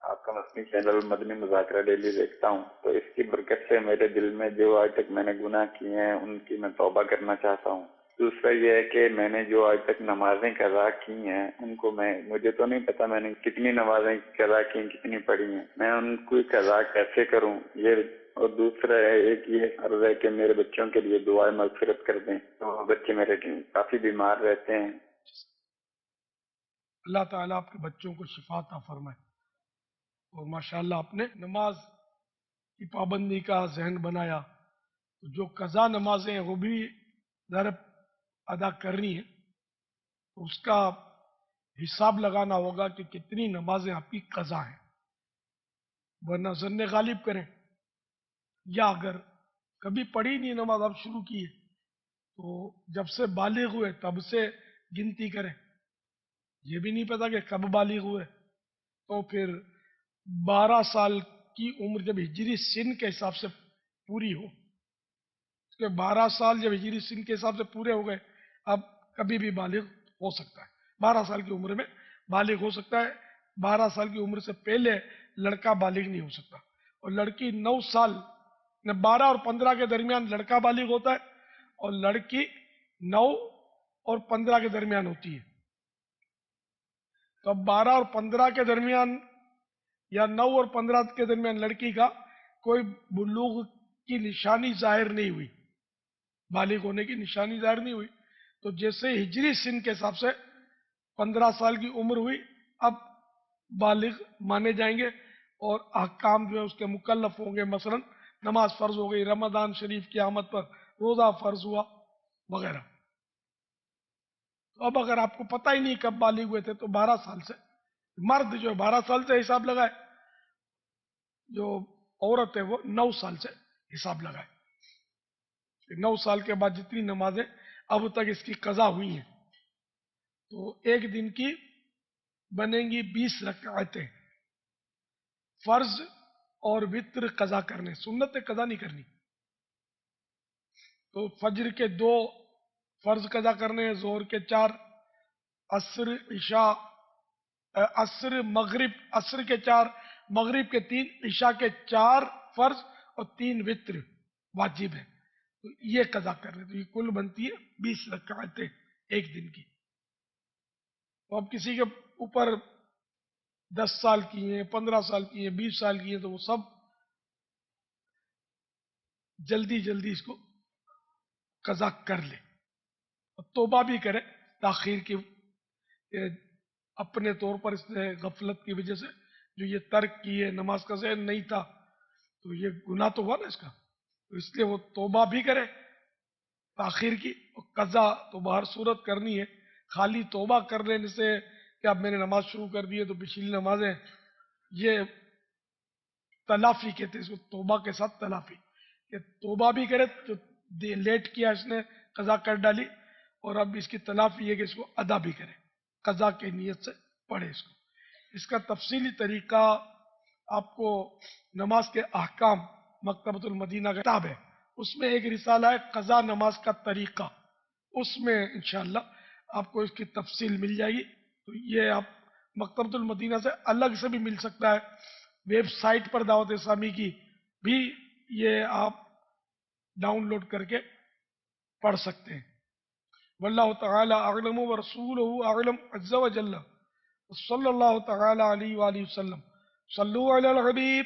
آپ کا مدنی چینل مدنی مذاکرہ ڈیلی دیکھتا ہوں، تو اس کی برکت سے میرے دل میں جو آج تک میں نے گناہ کیے ہیں ان کی میں توبہ کرنا چاہتا ہوں۔ دوسرا یہ ہے کہ میں نے جو آج تک نمازیں قضا کی ہیں ان کو مجھے تو نہیں پتا میں نے کتنی نمازیں قضا کی ہیں، کتنی پڑھی ہیں، میں ان کو قضا کیسے کروں یہ۔ اور دوسرا ہے ایک یہ عرض ہے کہ میرے بچوں کے لیے دعائیں مغفرت کر دیں، تو بچے میرے کافی بیمار رہتے ہیں۔ اللہ تعالیٰ آپ کے بچوں کو شفا عطا فرمائے۔ اور ماشاءاللہ آپ نے نماز کی پابندی کا ذہن بنایا، جو قضا نمازیں ہیں وہ بھی ذرا ادا کرنی ہے، تو اس کا حساب لگانا ہوگا کہ کتنی نمازیں آپ کی قضا ہیں، ورنہ ظن غالب کریں، یا اگر کبھی پڑھی نہیں نماز اب شروع کی ہے تو جب سے بالغ ہوئے تب سے گنتی کریں، یہ بھی نہیں پتا کہ کب بالغ ہوئے، تو پھر 12 سال کی عمر جب ہجری سن کے حساب سے پوری ہو، کہ 12 سال جب ہجری سن کے حساب سے پورے ہو گئے، اب کبھی بھی بالغ ہو سکتا ہے، 12 سال کی عمر میں بالغ ہو سکتا ہے۔ 12 سال کی عمر سے پہلے لڑکا بالغ نہیں ہو سکتا، اور لڑکی 9 سال، 12 اور 15 کے درمیان لڑکا بالغ ہوتا ہے، اور لڑکی 9 اور 15 کے درمیان ہوتی ہے۔ تو اب 12 اور 15 کے درمیان یا 9 اور 15 کے درمیان لڑکی کا کوئی بلوغ کی نشانی ظاہر نہیں ہوئی، بالغ ہونے کی نشانی ظاہر نہیں ہوئی، تو جیسے ہجری سن کے حساب سے 15 سال کی عمر ہوئی، اب بالغ مانے جائیں گے، اور احکام جو ہے اس کے مکلف ہوں گے، مثلا نماز فرض ہو گئی، رمضان شریف کی آمد پر روزہ فرض ہوا وغیرہ۔ تو اب اگر آپ کو پتہ ہی نہیں کب بالغ ہوئے تھے تو 12 سال سے، مرد جو 12 سال سے حساب لگائے، جو عورت ہے وہ 9 سال سے حساب لگائے۔ 9 سال کے بعد جتنی نمازیں اب تک اس کی قضا ہوئی ہیں تو ایک دن کی بنیں گی 20 رکعتیں، فرض اور وتر قضا کرنے، سنت قضا نہیں کرنی۔ تو فجر کے 2 فرض قضا کرنے، ظہر کے 4، عصر عشاء، عصر مغرب، عصر کے 4، مغرب کے 3، عشاء کے 4 فرض اور 3 وتر واجب ہے، تو یہ قضا کرنے، تو یہ کل بنتی ہے 20 رکعتیں ایک دن کی۔ تو اب کسی کے اوپر 10 سال کی ہیں، 15 سال کی ہیں، 20 سال کی ہیں، تو وہ سب جلدی جلدی اس کو قضا کر لے، اور توبہ بھی کرے تاخیر کی، اپنے طور پر اس نے غفلت کی وجہ سے جو یہ ترک کی ہے، نماز کا ذہن نہیں تھا، تو یہ گناہ تو ہوا نا اس کا، تو اس لیے وہ توبہ بھی کرے تاخیر کی، اور قضا تو باہر صورت کرنی ہے۔ خالی توبہ کر لینے سے کہ اب میں نے نماز شروع کر دی ہے تو پچھلی نمازیں، یہ تلافی کہتے ہیں اس کو، توبہ کے ساتھ تلافی، کہ توبہ بھی کرے جو لیٹ کیا اس نے، قضا کر ڈالی، اور اب اس کی تلافی ہے کہ اس کو ادا بھی کرے، قضا کی نیت سے پڑھے اس کو۔ اس کا تفصیلی طریقہ آپ کو نماز کے احکام، مکتبۃ المدینہ کا کتاب ہے، اس میں ایک رسالہ ہے قضا نماز کا طریقہ، اس میں انشاءاللہ آپ کو اس کی تفصیل مل جائے گی۔ تو یہ آپ مکتبۃ المدینہ سے الگ سے بھی مل سکتا ہے، ویب سائٹ پر دعوت اسلامی کی بھی یہ آپ ڈاؤن لوڈ کر کے پڑھ سکتے ہیں۔ واللہ تعالی اعلم ورسولہ اعلم عز وجل، صلی اللہ تعالی علیہ وآلہ وسلم، صلو علی الحبیب